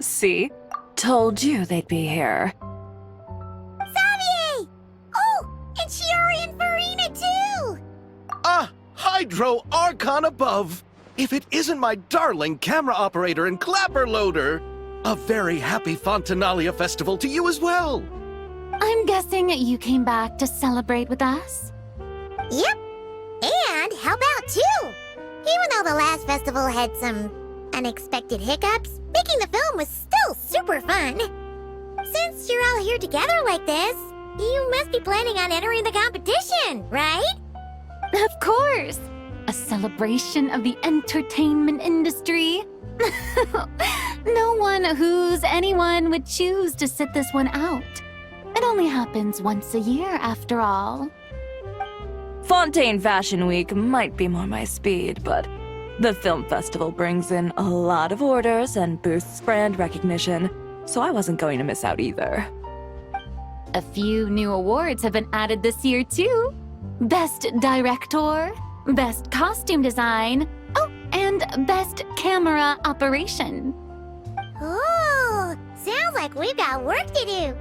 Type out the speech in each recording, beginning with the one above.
See? Told you they'd be here. Xavier! Oh, and Shiori and Farina too! Ah, Hydro Archon above! If it isn't my darling camera operator and clapper loader! A very happy Fontanalia festival to you as well! I'm guessing you came back to celebrate with us? Yep, and help out too! Even though the last festival had some unexpected hiccups, making the film was still super fun. Since you're all here together like this, you must be planning on entering the competition, right? Of course! A celebration of the entertainment industry. No one who's anyone would choose to sit this one out. It only happens once a year, after all. Fontaine Fashion Week might be more my speed, but the film festival brings in a lot of orders and boosts brand recognition, so I wasn't going to miss out either. A few new awards have been added this year, too. Best Director, Best Costume Design, oh, and Best Camera Operation. Ooh, sounds like we've got work to do.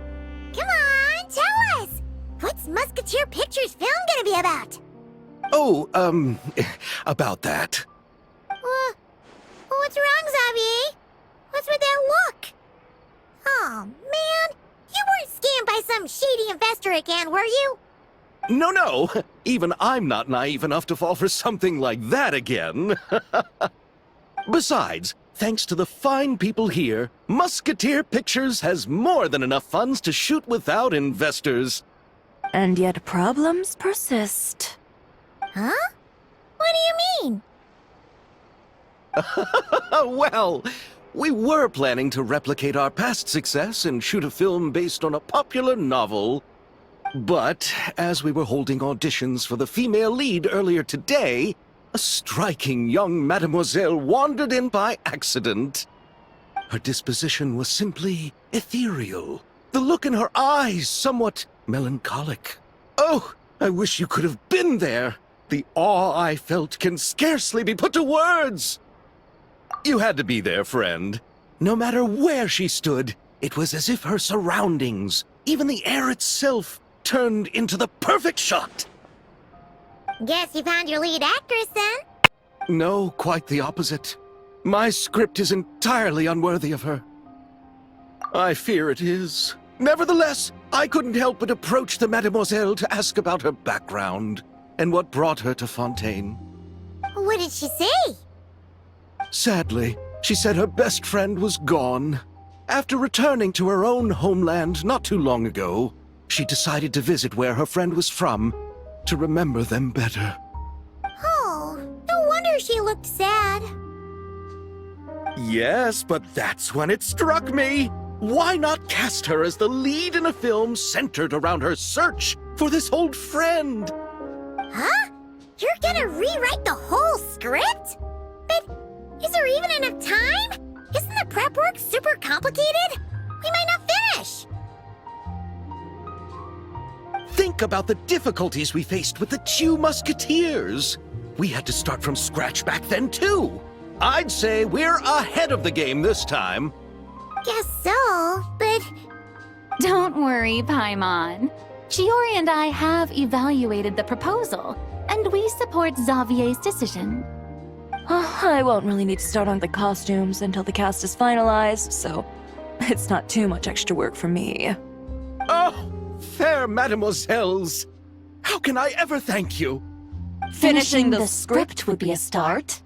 Come on, tell us! What's Musketeer Pictures film gonna be about? Oh, about that. What's wrong, Xavier? What's with that look? Oh, man. You weren't scammed by some shady investor again, were you? No, even I'm not naive enough to fall for something like that again. Besides, thanks to the fine people here, Musketeer Pictures has more than enough funds to shoot without investors. And yet problems persist. Huh? What do you mean? Well, we were planning to replicate our past success and shoot a film based on a popular novel. But as we were holding auditions for the female lead earlier today, a striking young mademoiselle wandered in by accident. Her disposition was simply ethereal. The look in her eyes somewhat melancholic. Oh, I wish you could have been there. The awe I felt can scarcely be put to words. You had to be there, friend. No matter where she stood, it was as if her surroundings, even the air itself, turned into the perfect shot. Guess you found your lead actress, then? No, quite the opposite. My script is entirely unworthy of her. I fear it is. Nevertheless, I couldn't help but approach the mademoiselle to ask about her background and what brought her to Fontaine. What did she say? Sadly, she said her best friend was gone. After returning to her own homeland not too long ago, she decided to visit where her friend was from to remember them better. Oh, no wonder she looked sad. Yes, but that's when it struck me. Why not cast her as the lead in a film centered around her search for this old friend? Huh? You're gonna rewrite the whole script? But is there even enough time? Isn't the prep work super complicated? We might not finish. Think about the difficulties we faced with the two Musketeers. We had to start from scratch back then, too. I'd say we're ahead of the game this time. Guess so, but... Don't worry, Paimon. Shiori and I have evaluated the proposal, and we support Xavier's decision. I won't really need to start on the costumes until the cast is finalized, so it's not too much extra work for me. Oh, fair mademoiselles. How can I ever thank you? Finishing the script would be a start.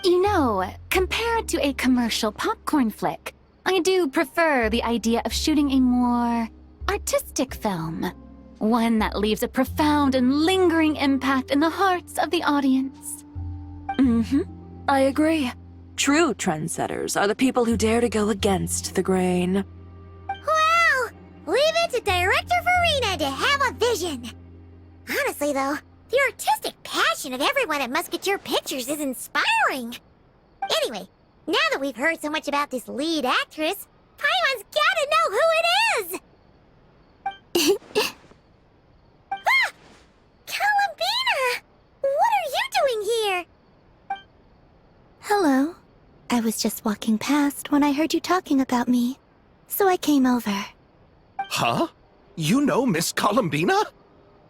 You know, compared to a commercial popcorn flick, I do prefer the idea of shooting a more artistic film. One that leaves a profound and lingering impact in the hearts of the audience. I agree. True trendsetters are the people who dare to go against the grain. Well, leave it to Director Farina to have a vision. Honestly, though, The artistic passion of everyone at Musketeer Pictures is inspiring. Anyway, now that we've heard so much about this lead actress, Paimon's gotta know who it is! Ah! Columbina! What are you doing here? Hello. I was just walking past when I heard you talking about me, so I came over. Huh? You know Miss Columbina?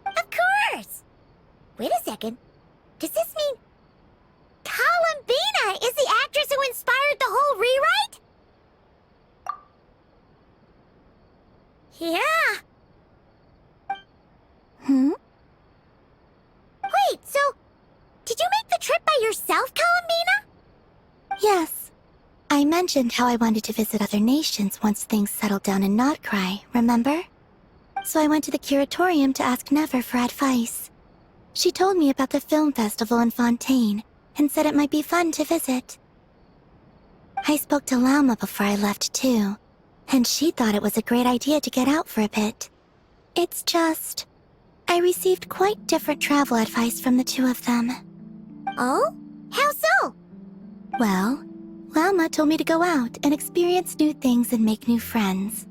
Of course! Wait a second. Does this mean Columbina is the actress who inspired the whole rewrite? Yeah. Wait, so did you make the trip by yourself, Columbina? Yes. I mentioned how I wanted to visit other nations once things settled down in Notcry, remember? So I went to the curatorium to ask Never for advice. She told me about the film festival in Fontaine and said it might be fun to visit. I spoke to Lauma before I left too, and she thought it was a great idea to get out for a bit. It's just, I received quite different travel advice from the two of them. Oh? How so? Well, Lauma told me to go out and experience new things and make new friends.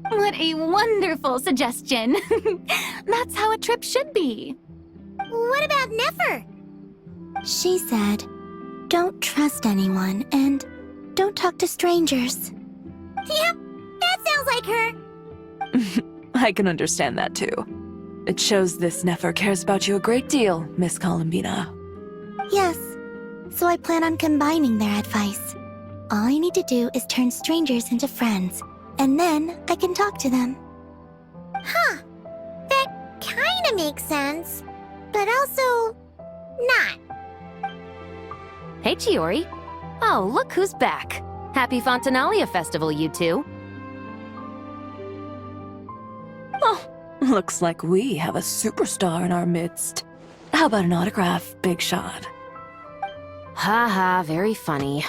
What a wonderful suggestion. That's how a trip should be. What about Nefer? She said, don't trust anyone and don't talk to strangers. Yep, that sounds like her. I can understand that too. It shows this Nefer cares about you a great deal, Miss Columbina. Yes, so I plan on combining their advice. All I need to do is turn strangers into friends, and then I can talk to them. Huh. That kinda makes sense, but also not. Hey, Chiori. Oh, look who's back. Happy Fontanalia Festival, you two. Oh, looks like we have a superstar in our midst. How about an autograph, Big Shot? Ha ha, very funny.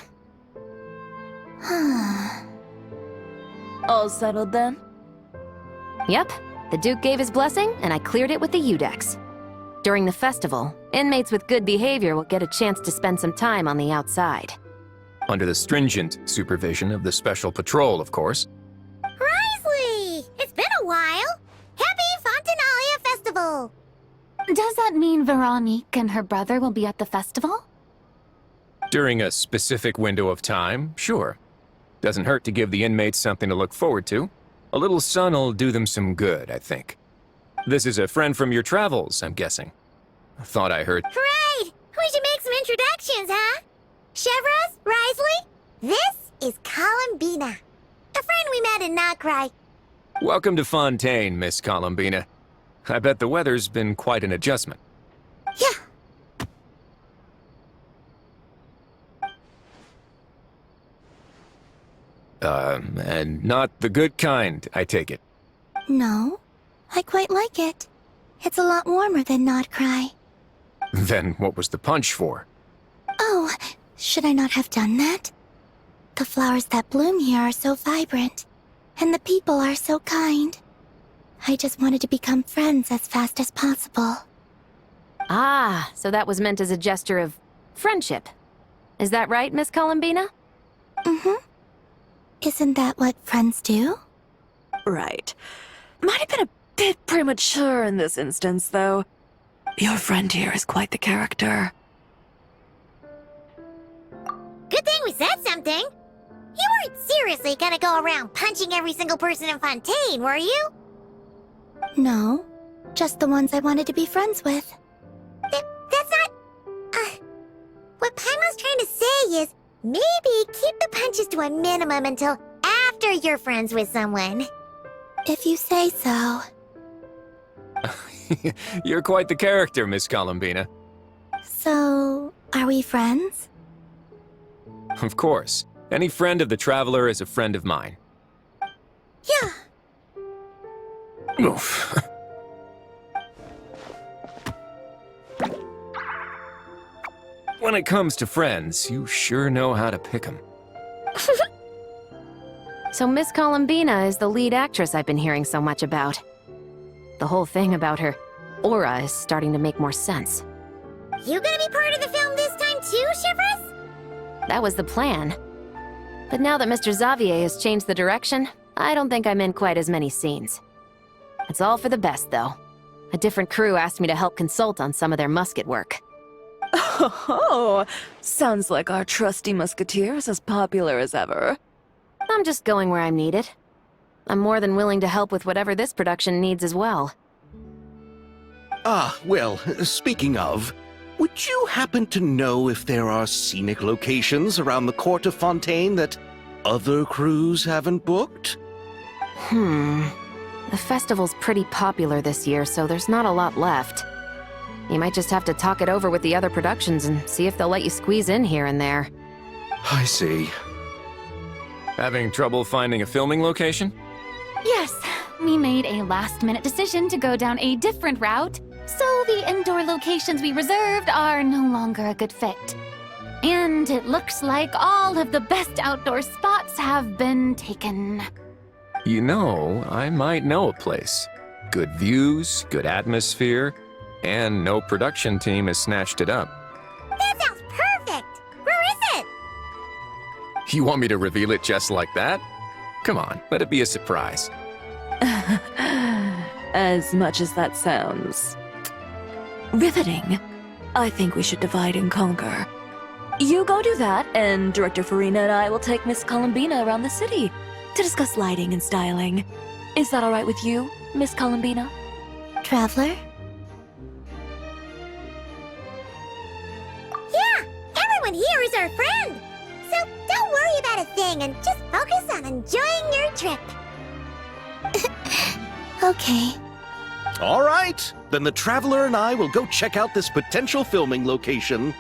All settled then? Yep, the Duke gave his blessing, and I cleared it with the Udex. During the festival, inmates with good behavior will get a chance to spend some time on the outside. Under the stringent supervision of the Special Patrol, of course. Risley! It's been a while! Happy Fontanalia Festival! Does that mean Veronique and her brother will be at the festival? During a specific window of time, sure. Doesn't hurt to give the inmates something to look forward to. A little sun'll do them some good, I think. This is a friend from your travels, I'm guessing. I thought I heard. Right! We should make some introductions, huh? Chevros, Risley, this is Columbina. A friend we met in Notcry. Welcome to Fontaine, Miss Columbina. I bet the weather's been quite an adjustment. Yeah. And not the good kind, I take it. No, I quite like it. It's a lot warmer than Notcry. Then what was the punch for? Oh, should I not have done that? The flowers that bloom here are so vibrant, and the people are so kind. I just wanted to become friends as fast as possible. Ah, so that was meant as a gesture of friendship. Is that right, Miss Columbina? Mm-hmm. Isn't that what friends do? Right. Might have been a bit premature in this instance, though. Your friend here is quite the character. Good thing we said something. You weren't seriously gonna go around punching every single person in Fontaine, were you? No, just the ones I wanted to be friends with. That's not... what Paimon's trying to say is, maybe keep the punches to a minimum until after you're friends with someone. If you say so. You're quite the character, Miss Columbina. So, are we friends? Of course. Any friend of the Traveler is a friend of mine. Yeah. Oof. When it comes to friends, you sure know how to pick 'em. So Miss Columbina is the lead actress I've been hearing so much about. The whole thing about her aura is starting to make more sense. You gonna be part of the film this time too, Shivers? That was the plan. But now that Mr. Xavier has changed the direction, I don't think I'm in quite as many scenes. It's all for the best, though. A different crew asked me to help consult on some of their musket work. Oh, sounds like our trusty musketeer is as popular as ever. I'm just going where I'm needed. I'm more than willing to help with whatever this production needs as well. Ah, well, speaking of, would you happen to know if there are scenic locations around the Court of Fontaine that other crews haven't booked? The festival's pretty popular this year, so there's not a lot left. You might just have to talk it over with the other productions and see if they'll let you squeeze in here and there. I see. Having trouble finding a filming location? Yes, we made a last-minute decision to go down a different route, so the indoor locations we reserved are no longer a good fit. And it looks like all of the best outdoor spots have been taken. You know, I might know a place. Good views, good atmosphere, and no production team has snatched it up. That sounds perfect! Where is it? You want me to reveal it just like that? Come on, let it be a surprise. As much as that sounds riveting, I think we should divide and conquer. You go do that, and Director Farina and I will take Miss Columbina around the city to discuss lighting and styling. Is that all right with you, Miss Columbina? Traveler? Yeah, everyone here is our friend. So don't worry about a thing and just focus on enjoying your trip. Okay. All right, then the Traveler and I will go check out this potential filming location.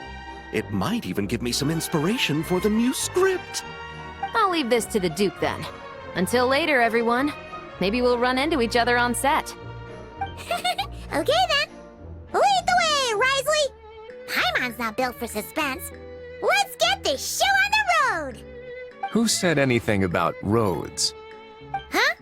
It might even give me some inspiration for the new script. I'll leave this to the Duke then. Until later, everyone. Maybe we'll run into each other on set. Okay then. Lead the way, Risley. Paimon's not built for suspense. Let's get this show on the road. Who said anything about roads? Huh?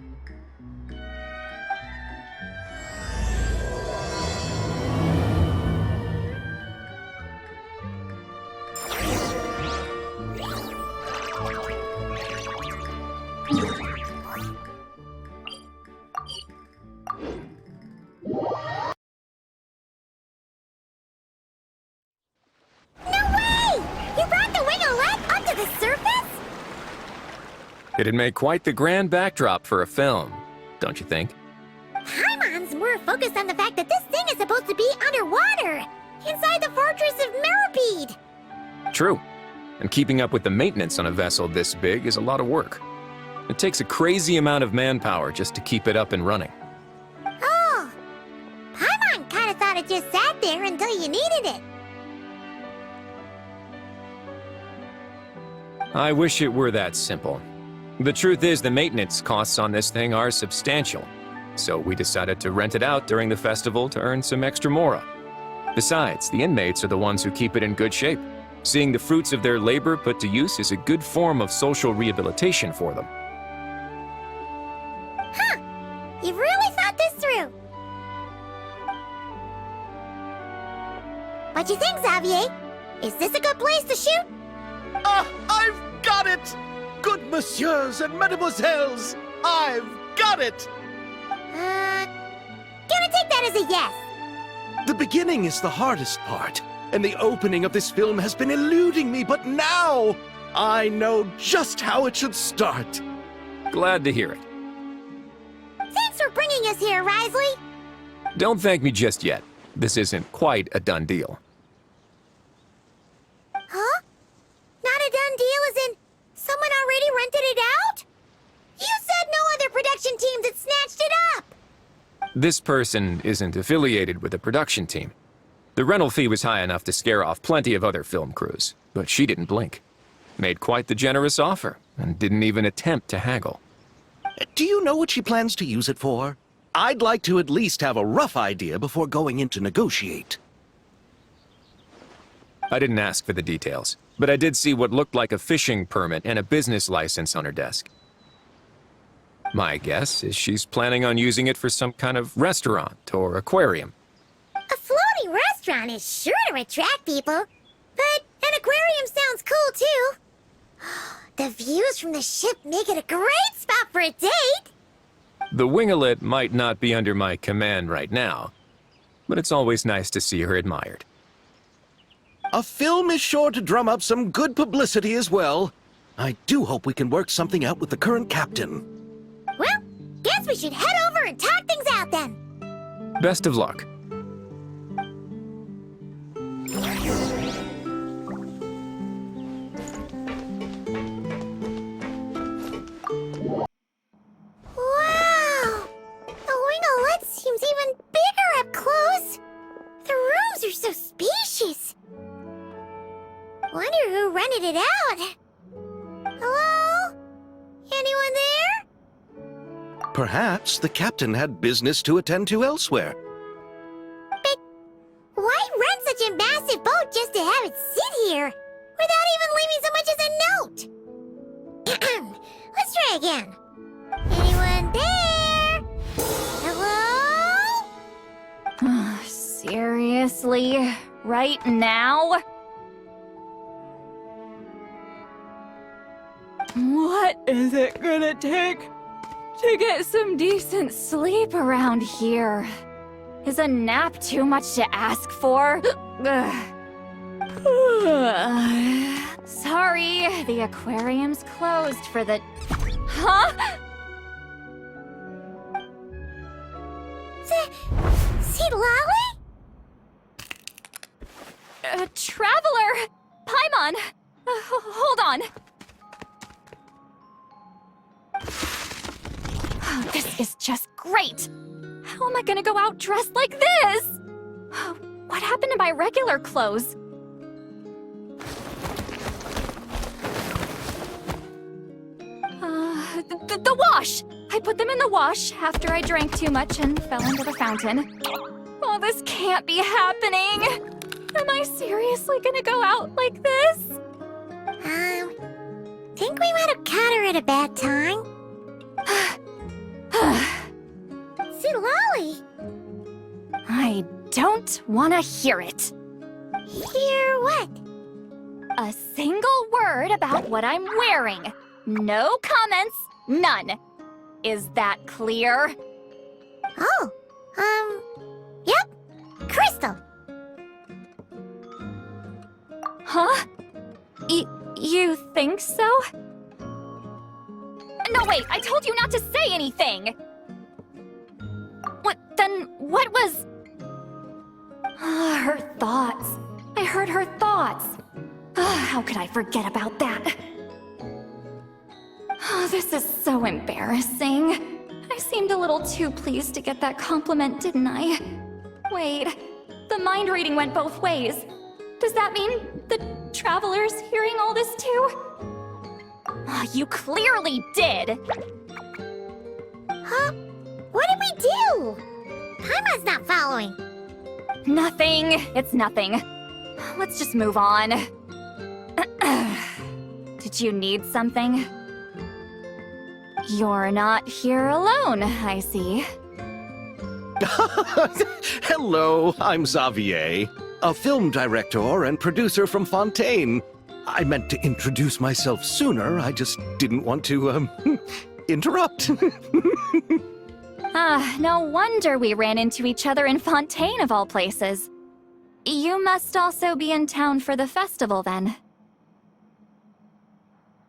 It'd make quite the grand backdrop for a film, don't you think? Paimon's more focused on the fact that this thing is supposed to be underwater, inside the fortress of Meripede. True. And keeping up with the maintenance on a vessel this big is a lot of work. It takes a crazy amount of manpower just to keep it up and running. Oh, Paimon kind of thought it just sat there until you needed it. I wish it were that simple. The truth is the maintenance costs on this thing are substantial, so we decided to rent it out during the festival to earn some extra mora. Besides, the inmates are the ones who keep it in good shape. Seeing the fruits of their labor put to use is a good form of social rehabilitation for them. Huh, you've really thought this through. What you think, Xavier? Is this a good place to shoot? Ah, I've got it! Good messieurs and mesdemoiselles, I've got it! Gonna take that as a yes. The beginning is the hardest part, and the opening of this film has been eluding me, but now I know just how it should start. Glad to hear it. Thanks for bringing us here, Risley. Don't thank me just yet. This isn't quite a done deal. Huh? Not a done deal as in someone already rented it out? You said no other production teams had snatched it up! This person isn't affiliated with a production team. The rental fee was high enough to scare off plenty of other film crews, but she didn't blink. Made quite the generous offer, and didn't even attempt to haggle. Do you know what she plans to use it for? I'd like to at least have a rough idea before going in to negotiate. I didn't ask for the details, but I did see what looked like a fishing permit and a business license on her desk. My guess is she's planning on using it for some kind of restaurant or aquarium. restaurant is sure to attract people. But an aquarium sounds cool, too. The views from the ship make it a great spot for a date. The winglet might not be under my command right now, but it's always nice to see her admired. A film is sure to drum up some good publicity as well. I do hope we can work something out with the current captain. Well, guess we should head over and talk things out then. Best of luck. Wow! The winglet seems even bigger up close. The rooms are so spacious. Wonder who rented it out. Hello? Anyone there? Perhaps the captain had business to attend to elsewhere. But why rent such a massive boat just to have it sit here without even leaving so much as a note? Let's try again. Anyone there? Hello? Seriously? Right now? What is it gonna take to get some decent sleep? Around here. Is a nap too much to ask for? Sorry, the aquarium's closed for the... Huh? See Lolly? Traveler! Paimon! Hold on. Oh, this is just great! How am I gonna go out dressed like this? What happened to my regular clothes? The wash! I put them in the wash after I drank too much and fell into the fountain. Oh, this can't be happening! Am I seriously gonna go out like this? Think we might have caught her at a bad time. See Lolly? I don't want to hear it. Hear what? A single word about what I'm wearing. No comments, none. Is that clear? Oh, yep. Crystal. Huh? You think so? No, wait, I told you not to say anything! What was... her thoughts. I heard her thoughts. How could I forget about that? Oh, this is so embarrassing. I seemed a little too pleased to get that compliment, didn't I? Wait, the mind reading went both ways. Does that mean the traveler's hearing all this too? You clearly did! Huh? What did we do? Paimon's not following. Nothing. It's nothing. Let's just move on. Did you need something? You're not here alone, I see. Hello, I'm Xavier, a film director and producer from Fontaine. I meant to introduce myself sooner, I just didn't want to, interrupt. No wonder we ran into each other in Fontaine of all places. You must also be in town for the festival then.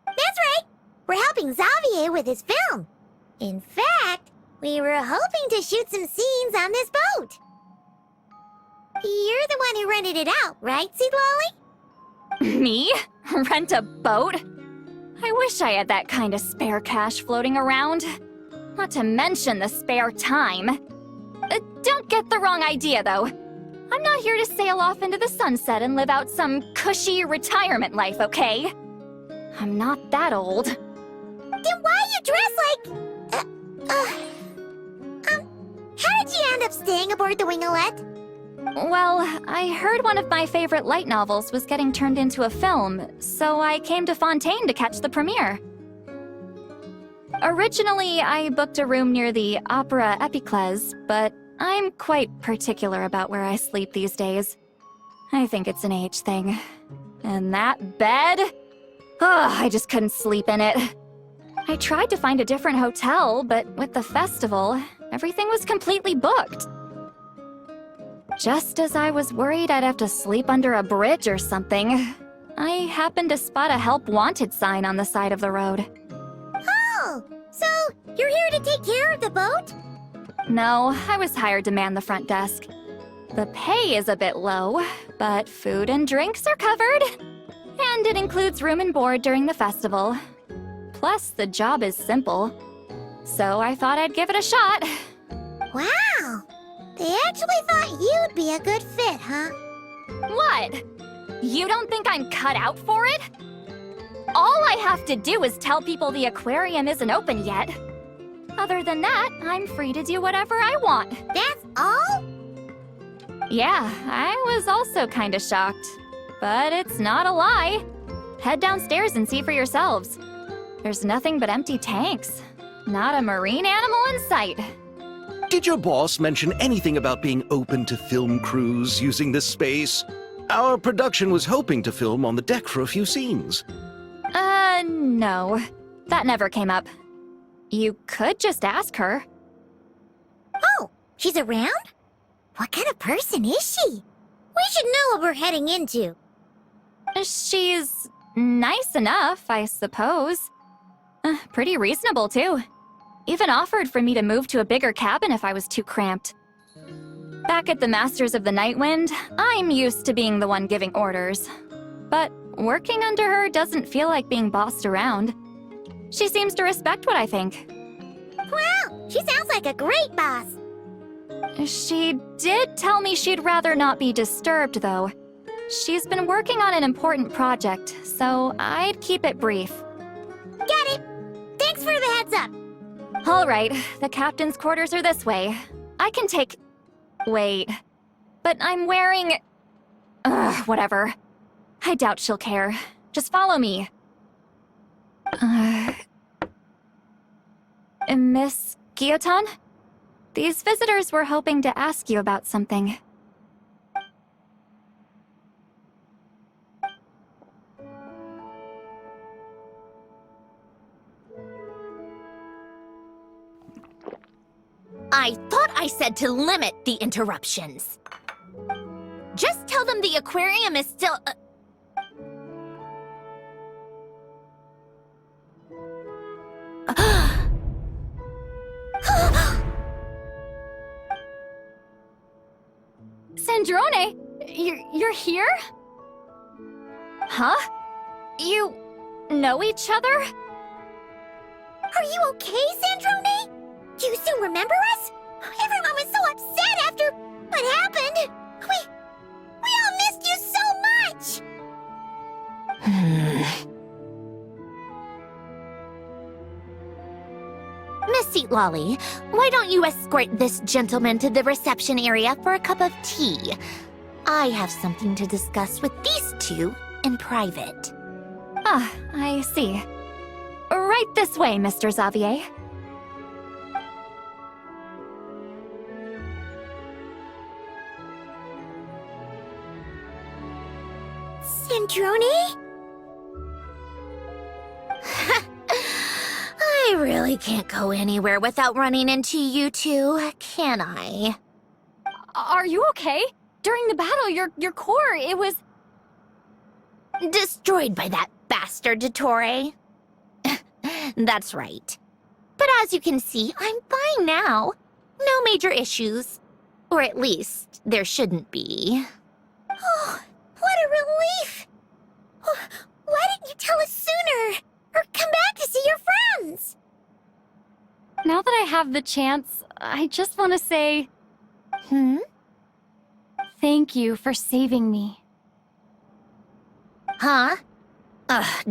That's right. We're helping Xavier with his film. In fact, we were hoping to shoot some scenes on this boat. You're the one who rented it out, right, Seed Lolly? Me? Rent a boat? I wish I had that kind of spare cash floating around. Not to mention the spare time. Don't get the wrong idea, though. I'm not here to sail off into the sunset and live out some cushy retirement life, okay? I'm not that old. Then why you dress like... how did you end up staying aboard the Winglet? Well, I heard one of my favorite light novels was getting turned into a film, so I came to Fontaine to catch the premiere. Originally, I booked a room near the Opera Epiclese, but I'm quite particular about where I sleep these days. I think it's an age thing. And that bed? Oh, I just couldn't sleep in it. I tried to find a different hotel, but with the festival, everything was completely booked. Just as I was worried I'd have to sleep under a bridge or something, I happened to spot a help wanted sign on the side of the road. Oh, so you're here to take care of the boat? No, I was hired to man the front desk. The pay is a bit low, but food and drinks are covered. And it includes room and board during the festival. Plus, the job is simple. So I thought I'd give it a shot. Wow! They actually thought you'd be a good fit, huh? What? You don't think I'm cut out for it? All I have to do is tell people the aquarium isn't open yet. Other than that, I'm free to do whatever I want. That's all? Yeah, I was also kinda shocked. But it's not a lie. Head downstairs and see for yourselves. There's nothing but empty tanks. Not a marine animal in sight. Did your boss mention anything about being open to film crews using this space? Our production was hoping to film on the deck for a few scenes. No. That never came up. You could just ask her. Oh, she's around? What kind of person is she? We should know what we're heading into. She's nice enough, I suppose. Pretty reasonable, too. Even offered for me to move to a bigger cabin if I was too cramped. Back at the Masters of the Night Wind, I'm used to being the one giving orders. But working under her doesn't feel like being bossed around. She seems to respect what I think. Wow, she sounds like a great boss. She did tell me she'd rather not be disturbed, though. She's been working on an important project, so I'd keep it brief. Got it. Thanks for the heads up. All right, the captain's quarters are this way. I can take... Wait. But I'm wearing... whatever. I doubt she'll care. Just follow me. Miss Guillotin? These visitors were hoping to ask you about something. I thought I said to limit the interruptions. Just tell them the aquarium is still... Sandrone, you're here? Huh? You know each other? Are you okay, Sandrone? Do you still remember us? Everyone was so upset after what happened. We all missed you so much. Miss Seat Lolly, why don't you escort this gentleman to the reception area for a cup of tea? I have something to discuss with these two in private. Ah, I see. Right this way, Mr. Xavier. Sandrone? I really can't go anywhere without running into you two, can I? Are you okay? During the battle, your core, it was... Destroyed by that bastard Dottore. That's right. But as you can see, I'm fine now. No major issues. Or at least, there shouldn't be. Oh, what a relief! Why didn't you tell us sooner? Or come back to see your friends? Now that I have the chance, I just want to say... Thank you for saving me. Huh?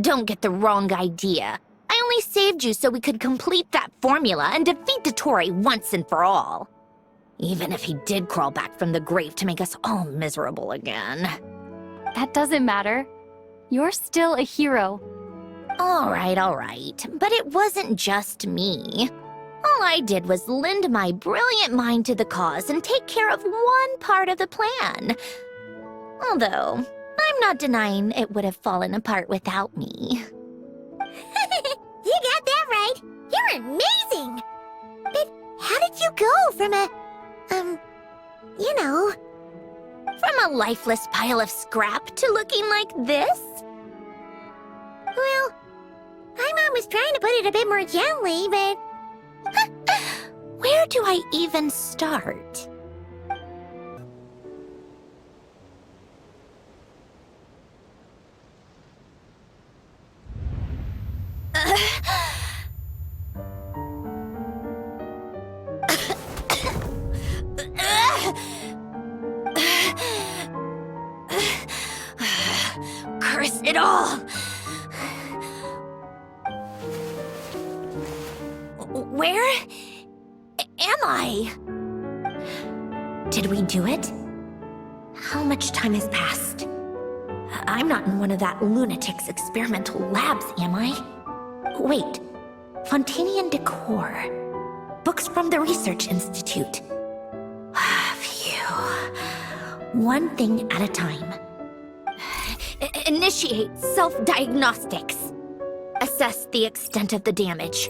Don't get the wrong idea. I only saved you so we could complete that formula and defeat Dottore once and for all. Even if he did crawl back from the grave to make us all miserable again. That doesn't matter. You're still a hero. All right. But it wasn't just me. All I did was lend my brilliant mind to the cause and take care of one part of the plan. Although, I'm not denying it would have fallen apart without me. You got that right. You're amazing. But how did you go from From a lifeless pile of scrap to looking like this? Well, my mom was trying to put it a bit more gently, but... Where do I even start? Curse it all! Where am I? Did we do it? How much time has passed? I'm not in one of that lunatic's experimental labs, am I? Wait, Fontanian decor. Books from the Research Institute. Phew. One thing at a time. Initiate self-diagnostics. Assess the extent of the damage.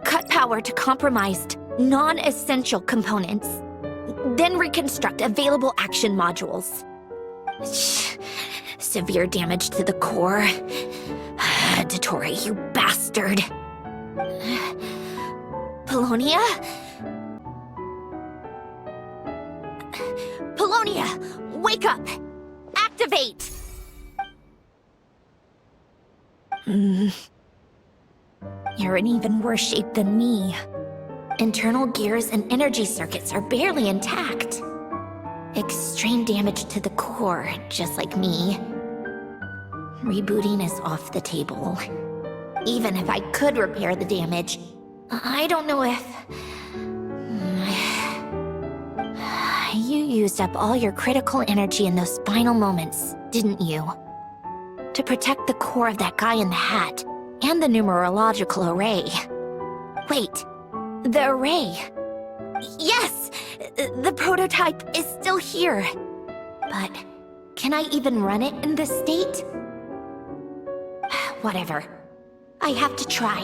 Cut power to compromised, non-essential components. Then reconstruct available action modules. Severe damage to the core. Dottore, you bastard. Polonia? Polonia, wake up! Activate! You're in even worse shape than me. Internal gears and energy circuits are barely intact. Extreme damage to the core, just like me. Rebooting is off the table. Even if I could repair the damage, I don't know if... You used up all your critical energy in those final moments, didn't you? To protect the core of that guy in the hat, and the numerological array. Wait, the array. Yes! The prototype is still here. But can I even run it in this state? Whatever. I have to try.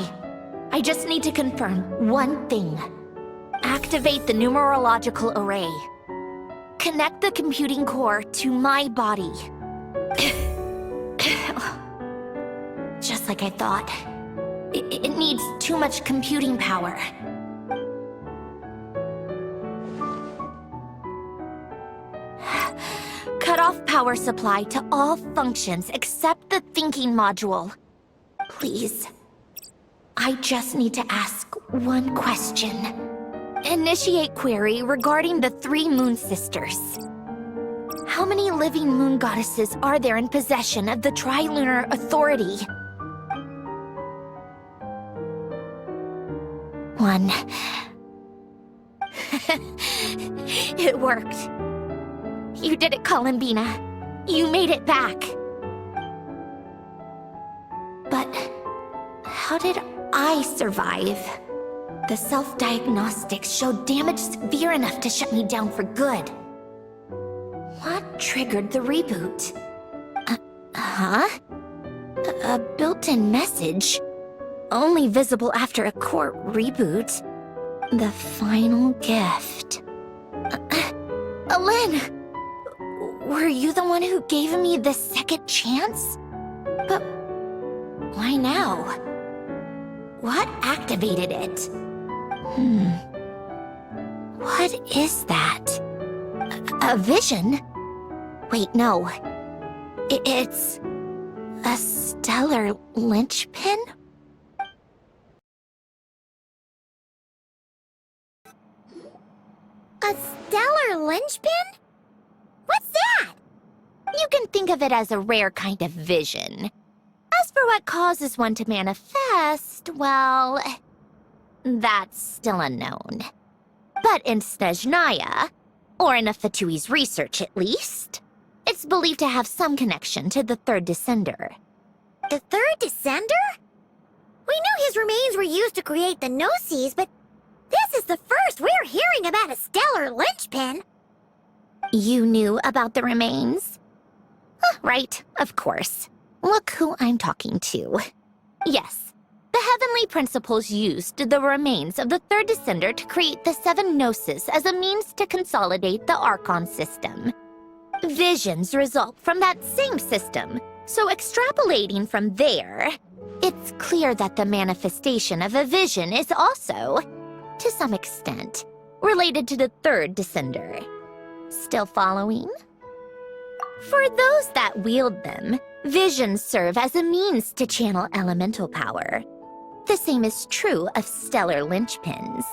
I just need to confirm one thing. Activate the numerological array. Connect the computing core to my body. Just like I thought. It needs too much computing power. Cut off power supply to all functions except the thinking module. Please. I just need to ask one question. Initiate query regarding the 3 moon sisters. How many living moon goddesses are there in possession of the Trilunar Authority? 1. It worked. You did it, Columbina. You made it back. But how did I survive? The self-diagnostics showed damage severe enough to shut me down for good. What triggered the reboot? A built-in message? Only visible after a core reboot. The final gift. Alin! Were you the one who gave me the second chance? But why now? What activated it? What is that? A vision? Wait, no. It's a stellar linchpin? A stellar linchpin? What's that? You can think of it as a rare kind of vision. As for what causes one to manifest, well, that's still unknown. But in Snezhnaya, or in Afatui's research at least, it's believed to have some connection to the third descender. The third descender? We knew his remains were used to create the Gnosis, but this is the first we're hearing about a stellar linchpin. You knew about the remains? right? Of course. Look who I'm talking to. Yes, the heavenly principles used the remains of the third descender to create the seven gnosis as a means to consolidate the Archon system. Visions result from that same system, so extrapolating from there, it's clear that the manifestation of a vision is also, to some extent, related to the third descender. Still following? For those that wield them, visions serve as a means to channel elemental power. The same is true of stellar linchpins.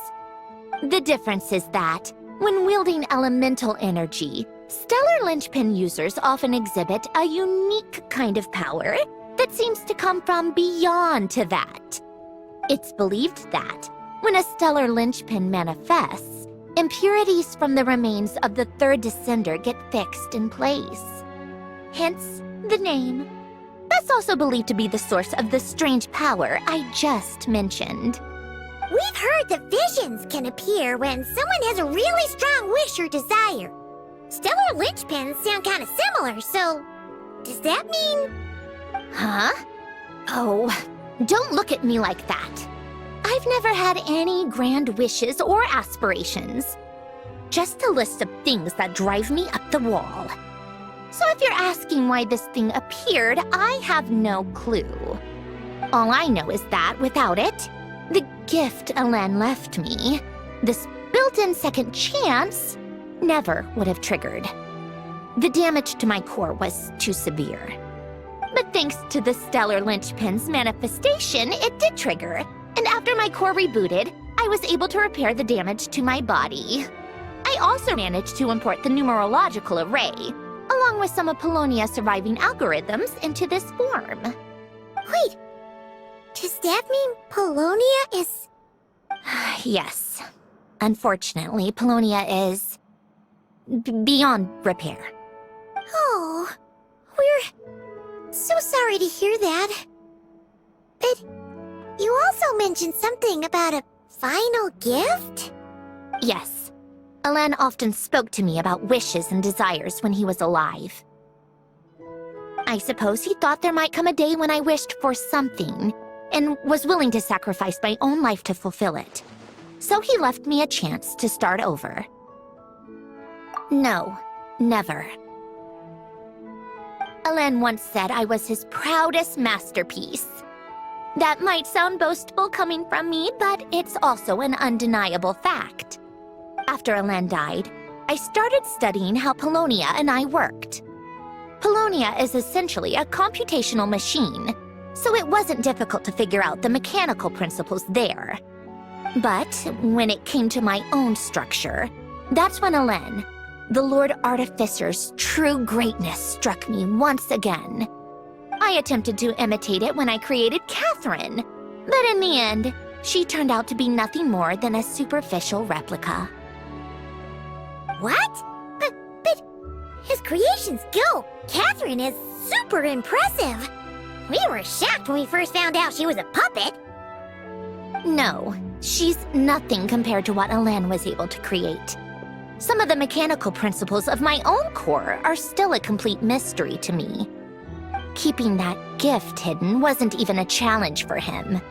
The difference is that, when wielding elemental energy, stellar linchpin users often exhibit a unique kind of power that seems to come from beyond to that. It's believed that, when a stellar linchpin manifests, impurities from the remains of the third descender get fixed in place. Hence, the name. That's also believed to be the source of the strange power I just mentioned. We've heard that visions can appear when someone has a really strong wish or desire. Stellar linchpins sound kind of similar, so does that mean... Huh? Oh, don't look at me like that. I've never had any grand wishes or aspirations. Just a list of things that drive me up the wall. So if you're asking why this thing appeared, I have no clue. All I know is that without it, the gift Alen left me, this built-in second chance, never would have triggered. The damage to my core was too severe. But thanks to the stellar linchpin's manifestation, it did trigger. And after my core rebooted, I was able to repair the damage to my body. I also managed to import the numerological array, along with some of Polonia's surviving algorithms, into this form. Wait, does that mean Polonia is... Yes. Unfortunately, Polonia is... beyond repair. Oh, we're so sorry to hear that. But you also mentioned something about a final gift? Yes. Alen often spoke to me about wishes and desires when he was alive. I suppose he thought there might come a day when I wished for something, and was willing to sacrifice my own life to fulfill it. So he left me a chance to start over. No, never. Alen once said I was his proudest masterpiece. That might sound boastful coming from me, but it's also an undeniable fact. After Alen died, I started studying how Polonia and I worked. Polonia is essentially a computational machine, so it wasn't difficult to figure out the mechanical principles there. But when it came to my own structure, that's when Alen, the Lord Artificer's true greatness, struck me once again. I attempted to imitate it when I created Catherine, but in the end, she turned out to be nothing more than a superficial replica. What? But his creations go. Catherine is super impressive. We were shocked when we first found out she was a puppet. No, she's nothing compared to what Alen was able to create. Some of the mechanical principles of my own core are still a complete mystery to me. Keeping that gift hidden wasn't even a challenge for him.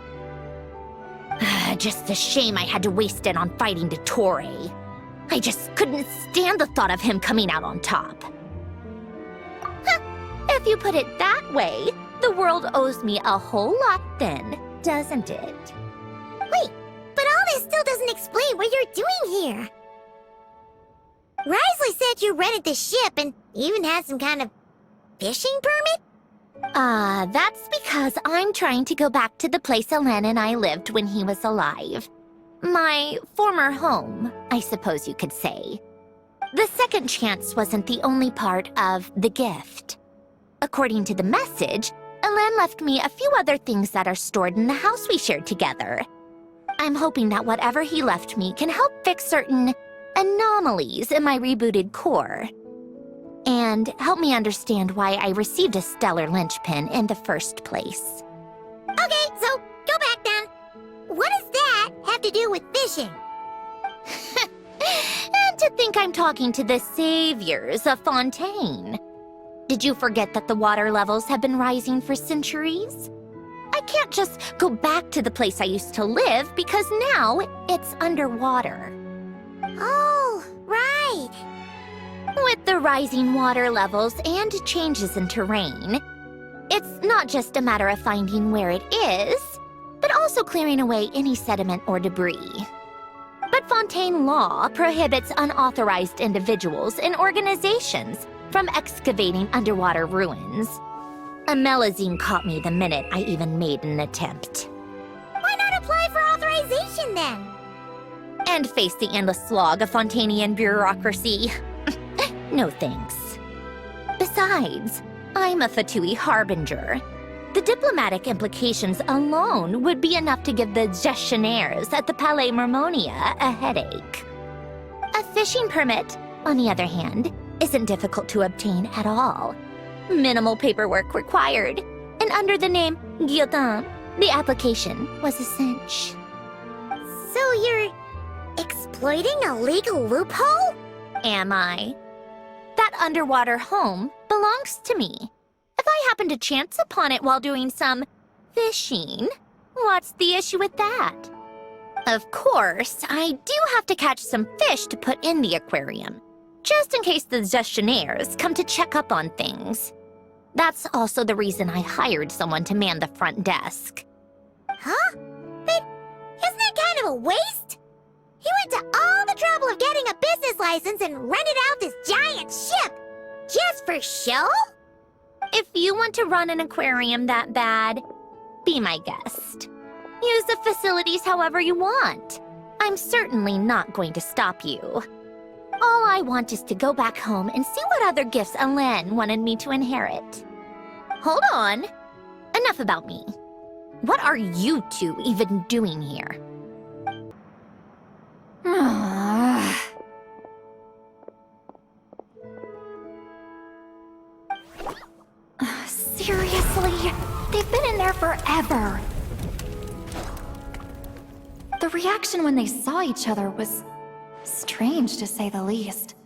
Just a shame I had to waste it on fighting Dottore. I just couldn't stand the thought of him coming out on top. If you put it that way, the world owes me a whole lot then, doesn't it? Wait, but all this still doesn't explain what you're doing here. Risley said you rented the ship and even had some kind of fishing permit? That's because I'm trying to go back to the place Alen and I lived when he was alive. My former home, I suppose you could say. The second chance wasn't the only part of the gift. According to the message, Alen left me a few other things that are stored in the house we shared together. I'm hoping that whatever he left me can help fix certain anomalies in my rebooted core. And help me understand why I received a stellar linchpin in the first place. Okay, so go back then. What does that have to do with fishing? And to think I'm talking to the saviors of Fontaine. Did you forget that the water levels have been rising for centuries? I can't just go back to the place I used to live because now it's underwater. Oh, right. With the rising water levels and changes in terrain, it's not just a matter of finding where it is, but also clearing away any sediment or debris. But Fontaine law prohibits unauthorized individuals and organizations from excavating underwater ruins. A Melazine caught me the minute I even made an attempt. Why not apply for authorization then? And face the endless slog of Fontainian bureaucracy. No thanks. Besides, I'm a Fatui harbinger. The diplomatic implications alone would be enough to give the gestionnaires at the Palais Mermonia a headache. A fishing permit, on the other hand, isn't difficult to obtain at all. Minimal paperwork required, and under the name Guillotin, the application was a cinch. So you're exploiting a legal loophole? Am I? That underwater home belongs to me. If I happen to chance upon it while doing some fishing, what's the issue with that? Of course, I do have to catch some fish to put in the aquarium, just in case the gestionnaires come to check up on things. That's also the reason I hired someone to man the front desk. Huh? But isn't that kind of a waste? He went to all the trouble of getting a business license and rented out this giant ship, just for show? If you want to run an aquarium that bad, be my guest. Use the facilities however you want. I'm certainly not going to stop you. All I want is to go back home and see what other gifts Alain wanted me to inherit. Hold on. Enough about me. What are you two even doing here? Seriously? They've been in there forever. The reaction when they saw each other was strange, to say the least.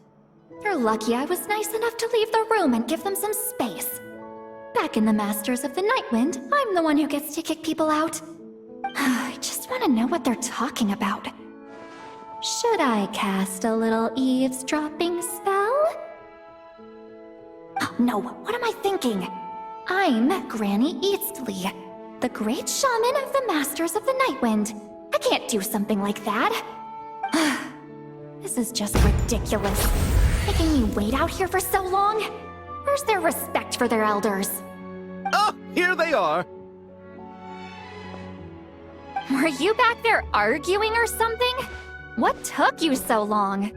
You're lucky I was nice enough to leave the room and give them some space. Back in the Masters of the Nightwind, I'm the one who gets to kick people out. I just want to know what they're talking about. Should I cast a little eavesdropping spell? No, what am I thinking? I'm Granny Eastly, the great shaman of the Masters of the Nightwind. I can't do something like that. This is just ridiculous. Making me wait out here for so long? Where's their respect for their elders? Oh, here they are. Were you back there arguing or something? What took you so long?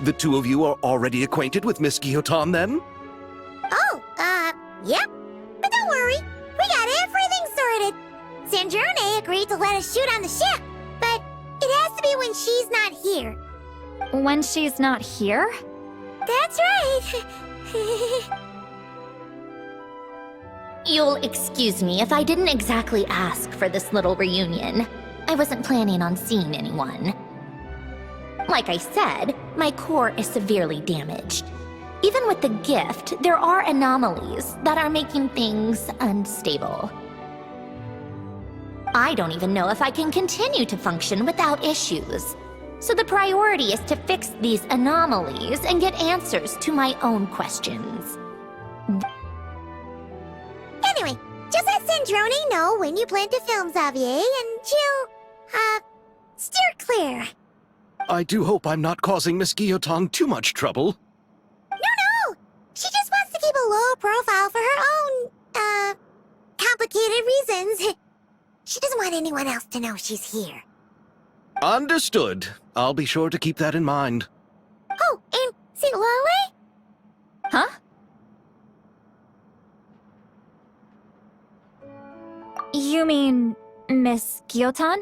The two of you are already acquainted with Miss Guillotin, then? Oh, yep. But don't worry, we got everything sorted. Sandrone agreed to let us shoot on the ship, but it has to be when she's not here. When she's not here? That's right. You'll excuse me if I didn't exactly ask for this little reunion. I wasn't planning on seeing anyone. Like I said, my core is severely damaged. Even with the gift, there are anomalies that are making things unstable. I don't even know if I can continue to function without issues. So the priority is to fix these anomalies and get answers to my own questions. Anyway, just let Sandrone know when you plan to film Xavier, and she'll, steer clear. I do hope I'm not causing Miss Guillotin too much trouble. No! She just wants to keep a low profile for her own, complicated reasons. She doesn't want anyone else to know she's here. Understood. I'll be sure to keep that in mind. Oh, and Silale? Huh? You mean Miss Guillotin?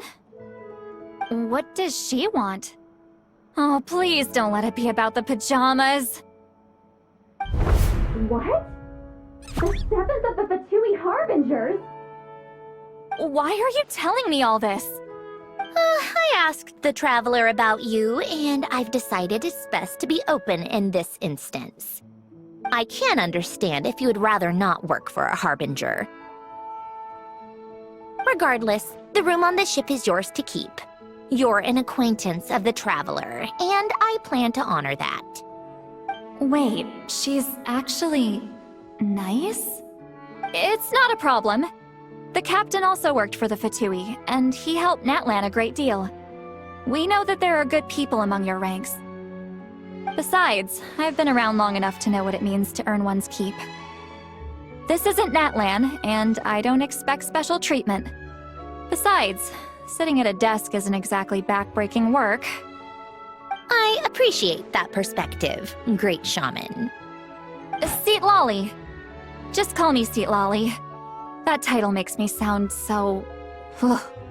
What does she want? Oh, please don't let it be about the pajamas. What? The seventh of the Fatui Harbingers? Why are you telling me all this? I asked the Traveler about you, and I've decided it's best to be open in this instance. I can understand if you would rather not work for a harbinger. Regardless, the room on the ship is yours to keep. You're an acquaintance of the Traveler, and I plan to honor that. Wait, she's actually nice? It's not a problem. The captain also worked for the Fatui, and he helped Natlan a great deal. We know that there are good people among your ranks. Besides, I've been around long enough to know what it means to earn one's keep. This isn't Natlan, and I don't expect special treatment. Besides, sitting at a desk isn't exactly back-breaking work. I appreciate that perspective, great shaman. Seat Lolly. Just call me Seat Lolly. That title makes me sound so...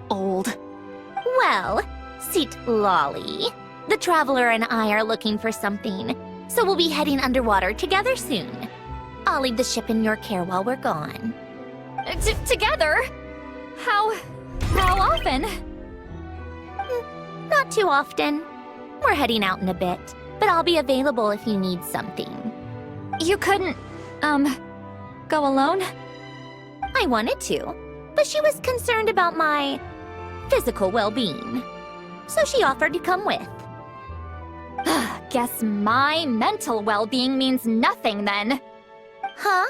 old. Well, Seat Lolly, the Traveler and I are looking for something, so we'll be heading underwater together soon. I'll leave the ship in your care while we're gone. Together? How often? Not too often. We're heading out in a bit, but I'll be available if you need something. You couldn't, go alone? I wanted to, but she was concerned about my physical well-being, so she offered to come with. Guess my mental well-being means nothing then. Huh?